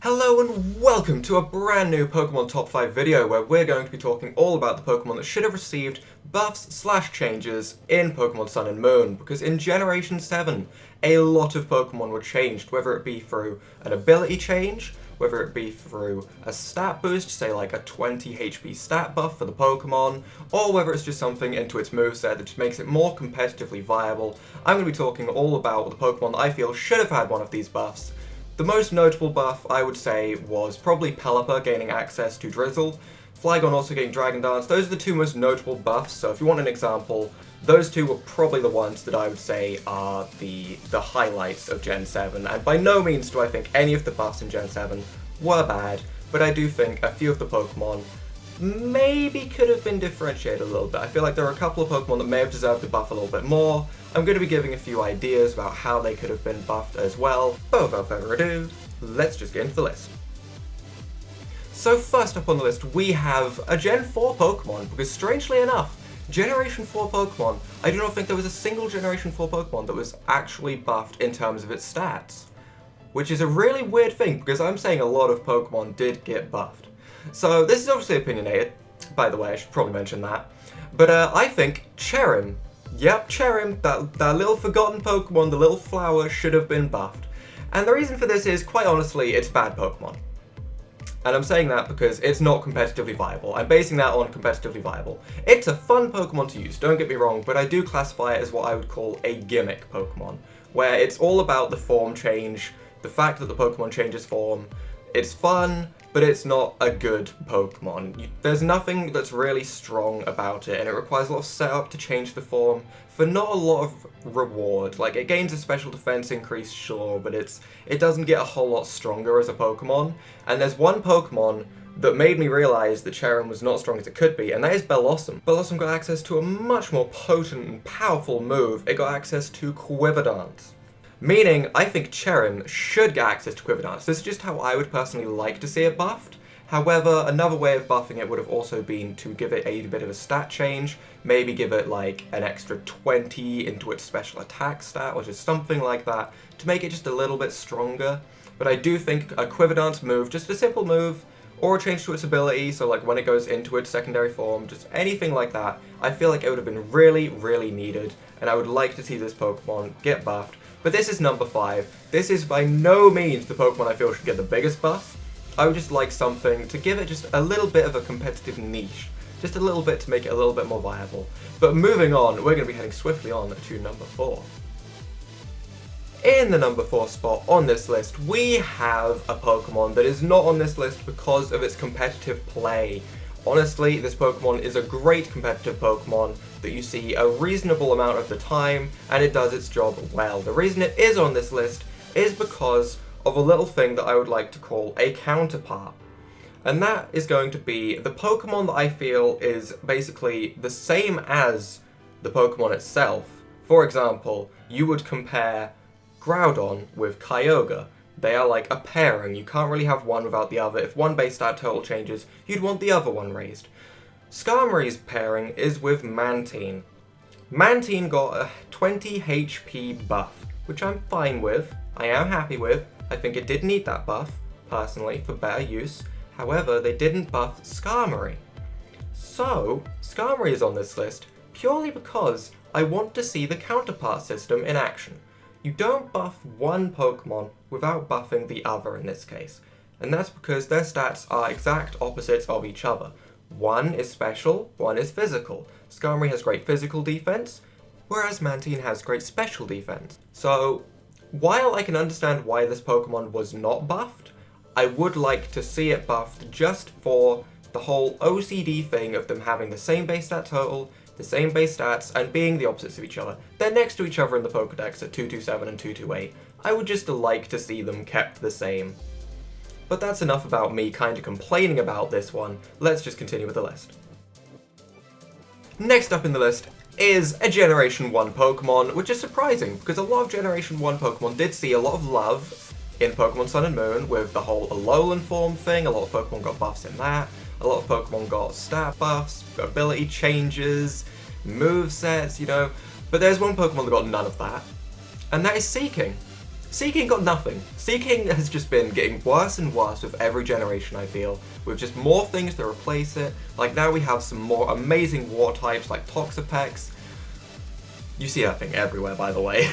Hello and welcome to a brand new Pokemon Top 5 video where we're going to be talking all about the Pokemon that should have received buffs/changes in Pokemon Sun and Moon, because in Generation 7 a lot of Pokemon were changed, whether it be through an ability change, whether it be through a stat boost, say like a 20 HP stat buff for the Pokemon, or whether it's just something into its moveset that just makes it more competitively viable. I'm going to be talking all about the Pokemon that I feel should have had one of these buffs. The most notable buff, I would say, was probably Pelipper gaining access to DRIZZLE, Flygon also getting Dragon Dance. Those are the two most notable buffs, so if you want an example, those two were probably the ones that I would say are the highlights of Gen 7, and by no means do I think any of the buffs in Gen 7 were bad, but I do think a few of the Pokemon maybe could have been differentiated a little bit. I feel like there are a couple of Pokemon that may have deserved the buff a little bit more. I'm going to be giving a few ideas about how they could have been buffed as well, but without further ado, let's just get into the list. So first up on the list we have a Gen 4 Pokemon, because strangely enough, Generation 4 Pokemon, I do not think there was a single Generation 4 Pokemon that was actually buffed in terms of its stats. Which is a really weird thing, because I'm saying a lot of Pokemon did get buffed. So this is obviously opinionated, by the way, I should probably mention that. But I think CHERRIM, yep, CHERRIM, that little forgotten Pokemon, the little flower, should have been buffed. And the reason for this is, quite honestly, it's bad Pokemon. And I'm saying that because it's not competitively viable. I'm basing that on competitively viable. It's a fun Pokemon to use, don't get me wrong, but I do classify it as what I would call a gimmick Pokemon, where it's all about the form change, the fact that the Pokemon changes form. It's fun, but it's not a good Pokemon. There's nothing that's really strong about it, and it requires a lot of setup to change the form for not a lot of reward. Like, it gains a special defense increase, sure, but it doesn't get a whole lot stronger as a Pokemon. And there's one Pokemon that made me realize that CHERRIM was not as strong as it could be, and that is Bellossom. Bellossom got access to a much more potent and powerful move. It got access to Quiver Dance. Meaning, I think CHERRIM should get access to Quiver Dance. This is just how I would personally like to see it buffed. However, another way of buffing it would have also been to give it a bit of a stat change, maybe give it like an extra 20 into its special attack stat, or just something like that, to make it just a little bit stronger. But I do think a Quiver Dance move, just a simple move, or a change to its ability, so like when it goes into its secondary form, just anything like that, I feel like it would have been really, really needed, and I would like to see this Pokemon get buffed. But this is number 5. This is by no means the Pokemon I feel should get the biggest buff. I would just like something to give it just a little bit of a competitive niche. Just a little bit to make it a little bit more viable. But moving on, we're going to be heading swiftly on to number 4. In the number 4 spot on this list, we have a Pokemon that is not on this list because of its competitive play. Honestly, this Pokemon is a great competitive Pokemon that you see a reasonable amount of the time, and it does its job well. The reason it is on this list is because of a little thing that I would like to call a counterpart. And that is going to be the Pokemon that I feel is basically the same as the Pokemon itself. For example, you would compare Groudon with Kyogre. They are like a pairing. You can't really have one without the other. If one base stat total changes, you'd want the other one raised. SKARMORY's pairing is with Mantine. Mantine got a 20 HP buff, which I'm fine with. I am happy with. I think it did need that buff, personally, for better use. However, they didn't buff SKARMORY. So, SKARMORY is on this list purely because I want to see the counterpart system in action. You don't buff one Pokemon without buffing the other in this case, and that's because their stats are exact opposites of each other. One is special, one is physical. SKARMORY has great physical defense, whereas Mantine has great special defense. So, while I can understand why this Pokemon was not buffed, I would like to see it buffed just for the whole OCD thing of them having the same base stat total, the same base stats, and being the opposites of each other. They're next to each other in the Pokedex at 227 and 228. I would just like to see them kept the same. But that's enough about me kind of complaining about this one. Let's just continue with the list. Next up in the list is a Generation 1 Pokemon, which is surprising, because a lot of Generation 1 Pokemon did see a lot of love in Pokemon Sun and Moon with the whole Alolan form thing. A lot of Pokemon got buffs in that. A lot of Pokemon got stat buffs, ability changes, movesets, you know. But there's one Pokemon that got none of that, and that is SEAKING. Seaking got nothing. Seaking has just been getting worse and worse with every generation, I feel, with just more things to replace it. Like now we have some more amazing war types like Toxapex. You see that thing everywhere, by the way.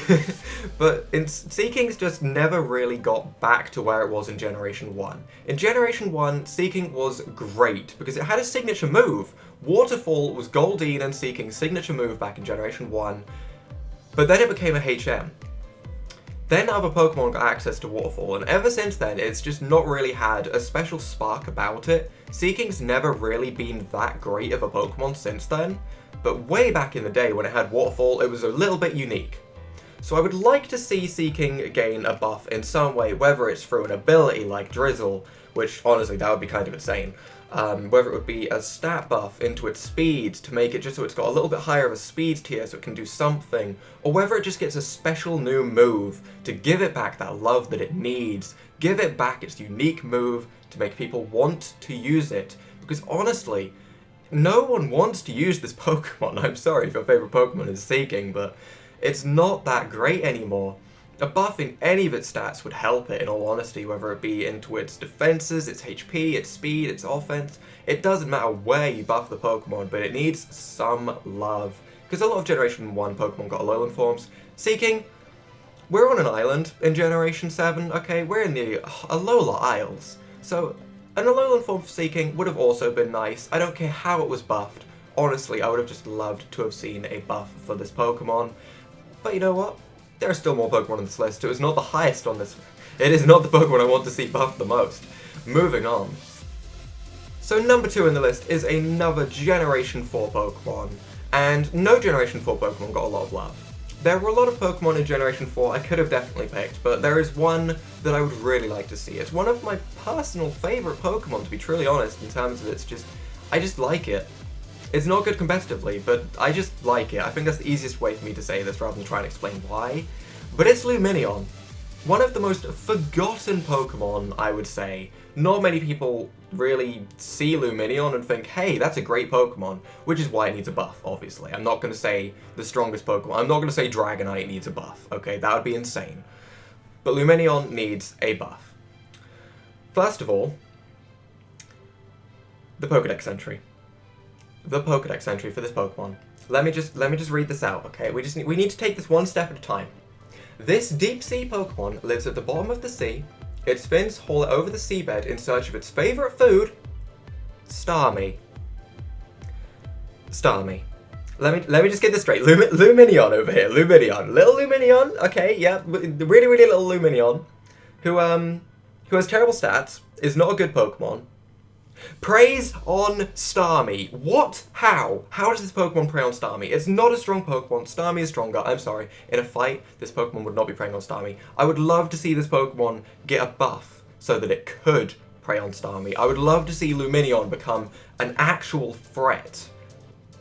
But Seaking's just never really got back to where it was in Generation 1. In Generation 1, Seaking was great because it had a signature move. Waterfall was Goldeen and Seaking's signature move back in Generation 1, but then it became a HM. Then other Pokemon got access to Waterfall, and ever since then, it's just not really had a special spark about it. Seaking's never really been that great of a Pokemon since then, but way back in the day when it had Waterfall, it was a little bit unique. So I would like to see Seaking gain a buff in some way, whether it's through an ability like DRIZZLE, which honestly, that would be kind of insane. Whether it would be a stat buff into its speed to make it just so it's got a little bit higher of a speed tier so it can do something, or whether it just gets a special new move to give it back that love that it needs, give it back its unique move to make people want to use it, because honestly, no one wants to use this Pokemon. I'm sorry if your favourite Pokemon is Seaking, but it's not that great anymore. A buff in any of its stats would help it, in all honesty, whether it be into its defenses, its HP, its speed, its offense. It doesn't matter where you buff the Pokemon, but it needs some love. Because a lot of Generation 1 Pokemon got Alolan forms. Seaking, we're on an island in Generation 7, okay? We're in the Alola Isles. So, an Alolan form for Seaking would have also been nice. I don't care how it was buffed. Honestly, I would have just loved to have seen a buff for this Pokemon. But you know what? There are still more Pokemon on this list. It was not the highest on this. It is not the Pokemon I want to see buffed the most. Moving on. So number 2 in the list is another Generation 4 Pokemon. And no Generation 4 Pokemon got a lot of love. There were a lot of Pokemon in Generation 4 I could have definitely picked, but there is one that I would really like to see. It's one of my personal favourite Pokemon, to be truly honest, in terms of I just like it. It's not good competitively, but I just like it. I think that's the easiest way for me to say this rather than try and explain why. But it's Lumineon. One of the most forgotten Pokemon, I would say. Not many people really see Lumineon and think, hey, that's a great Pokemon, which is why it needs a buff, obviously. I'm not going to say the strongest Pokemon. I'm not going to say Dragonite needs a buff, okay? That would be insane. But Lumineon needs a buff. First of all, the Pokedex entry. The Pokedex entry for this Pokemon. Let me just read this out, okay? We need to take this one step at a time. This deep sea Pokemon lives at the bottom of the sea. Its fins haul it over the seabed in search of its favourite food, Starmie. Starmie. Let me just get this straight. Lumineon over here. Lumineon. Little Lumineon, okay, yeah, really, really little Lumineon, who has terrible stats, is not a good Pokemon. Preys on Starmie. What? How? How does this Pokemon prey on Starmie? It's not a strong Pokemon. Starmie is stronger. I'm sorry. In a fight, this Pokemon would not be preying on Starmie. I would love to see this Pokemon get a buff so that it could prey on Starmie. I would love to see Lumineon become an actual threat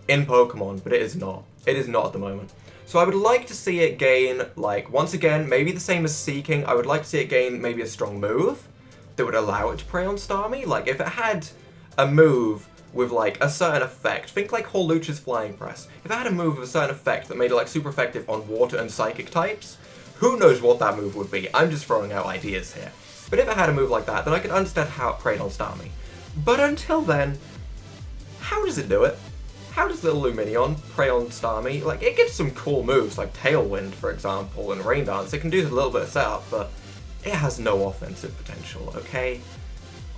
in Pokemon, but it is not. It is not at the moment. So I would like to see it gain, like, once again, maybe the same as Seaking. I would like to see it gain maybe a strong move that would allow it to prey on Starmie. Like, if it had a move with, like, a certain effect, think like Hawlucha's Flying Press. If it had a move with a certain effect that made it, like, super effective on water and psychic types, who knows what that move would be? I'm just throwing out ideas here. But if it had a move like that, then I could understand how it preyed on Starmie. But until then, how does it do it? How does little Lumineon prey on Starmie? Like, it gets some cool moves, like Tailwind, for example, and Rain Dance. It can do a little bit of setup, but it has no offensive potential, okay?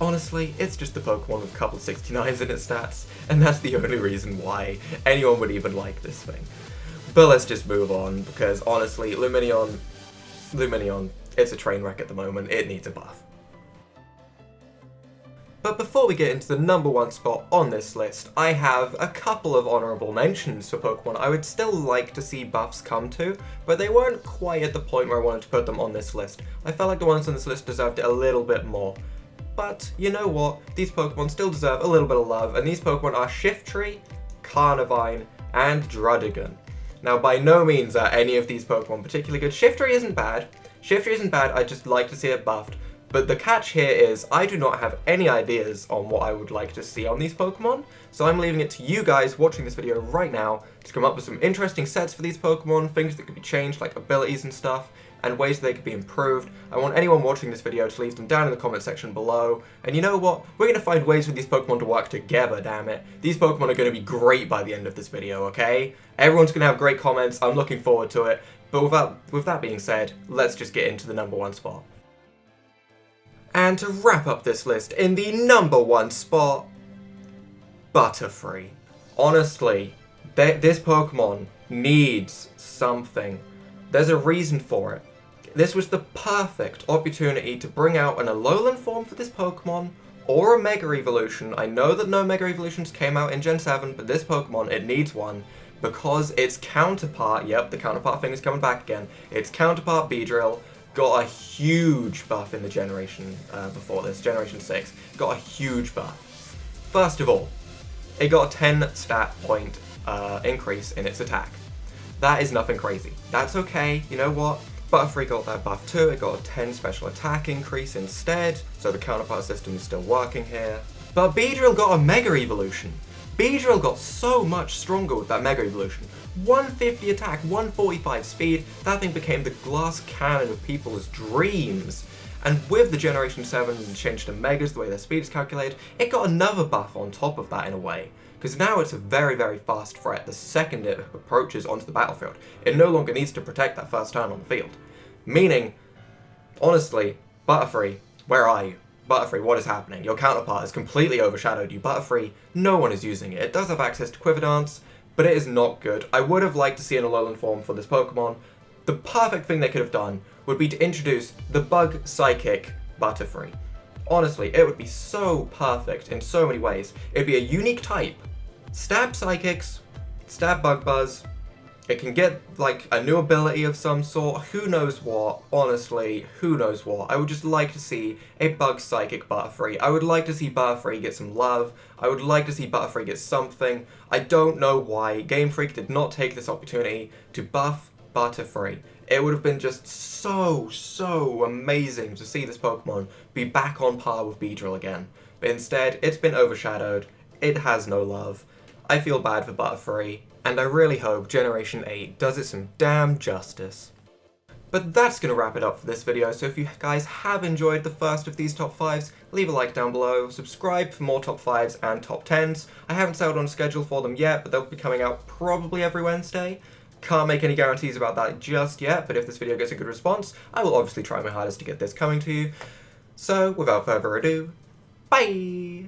Honestly, it's just a Pokemon with a couple of 69s in its stats, and that's the only reason why anyone would even like this thing. But let's just move on, because honestly, Lumineon, it's a train wreck at the moment. It needs a buff. But before we get into the number 1 spot on this list, I have a couple of honourable mentions for Pokemon I would still like to see buffs come to, but they weren't quite at the point where I wanted to put them on this list. I felt like the ones on this list deserved it a little bit more. But you know what? These Pokemon still deserve a little bit of love, and these Pokemon are Shiftry, Carnivine, and Druddigon. Now, by no means are any of these Pokemon particularly good. Shiftry isn't bad. I'd just like to see it buffed. But the catch here is I do not have any ideas on what I would like to see on these Pokemon, so I'm leaving it to you guys watching this video right now to come up with some interesting sets for these Pokemon, things that could be changed like abilities and stuff, and ways they could be improved. I want anyone watching this video to leave them down in the comment section below, and you know what? We're going to find ways for these Pokemon to work together, damn it. These Pokemon are going to be great by the end of this video, okay? Everyone's going to have great comments, I'm looking forward to it, but with that being said, let's just get into the #1 spot. And to wrap up this list, in the #1 spot, Butterfree. Honestly, this Pokemon needs something. There's a reason for it. This was the perfect opportunity to bring out an Alolan form for this Pokemon, or a Mega Evolution. I know that no Mega Evolutions came out in Gen 7, but this Pokemon, it needs one, because its counterpart, yep, the counterpart thing is coming back again, its counterpart Beedrill got a huge buff in the generation before this, Generation 6, got a huge buff. First of all, it got a 10 stat point increase in its attack. That is nothing crazy. That's okay, you know what? Butterfree got that buff too, it got a 10 special attack increase instead, so the counterpart system is still working here. But Beedrill got a Mega Evolution. Beedrill got so much stronger with that Mega Evolution. 150 attack, 145 speed, that thing became the glass cannon of people's dreams. And with the Generation 7 change to Megas, the way their speed is calculated, it got another buff on top of that in a way. Because now it's a very, very fast threat the second it approaches onto the battlefield. It no longer needs to protect that first turn on the field. Meaning, honestly, Butterfree, where are you? Butterfree, what is happening? Your counterpart has completely overshadowed you. Butterfree, no one is using it. It does have access to Quiver Dance, but it is not good. I would have liked to see an Alolan form for this Pokemon. The perfect thing they could have done would be to introduce the Bug Psychic Butterfree. Honestly, it would be so perfect in so many ways. It'd be a unique type. Stab Psychics, stab Bug Buzz. It can get, like, a new ability of some sort, who knows what, honestly, who knows what. I would just like to see a Bug Psychic Butterfree. I would like to see Butterfree get some love. I would like to see Butterfree get something. I don't know why Gamefreak did not take this opportunity to buff Butterfree. It would have been just so amazing to see this Pokemon be back on par with Beedrill again. But instead, it's been overshadowed. It has no love. I feel bad for Butterfree. And I really hope Generation 8 does it some damn justice. But that's going to wrap it up for this video, so if you guys have enjoyed the first of these top 5s, leave a like down below, subscribe for more top 5s and top 10s. I haven't settled on a schedule for them yet, but they'll be coming out probably every Wednesday. Can't make any guarantees about that just yet, but if this video gets a good response, I will obviously try my hardest to get this coming to you. So, without further ado, bye!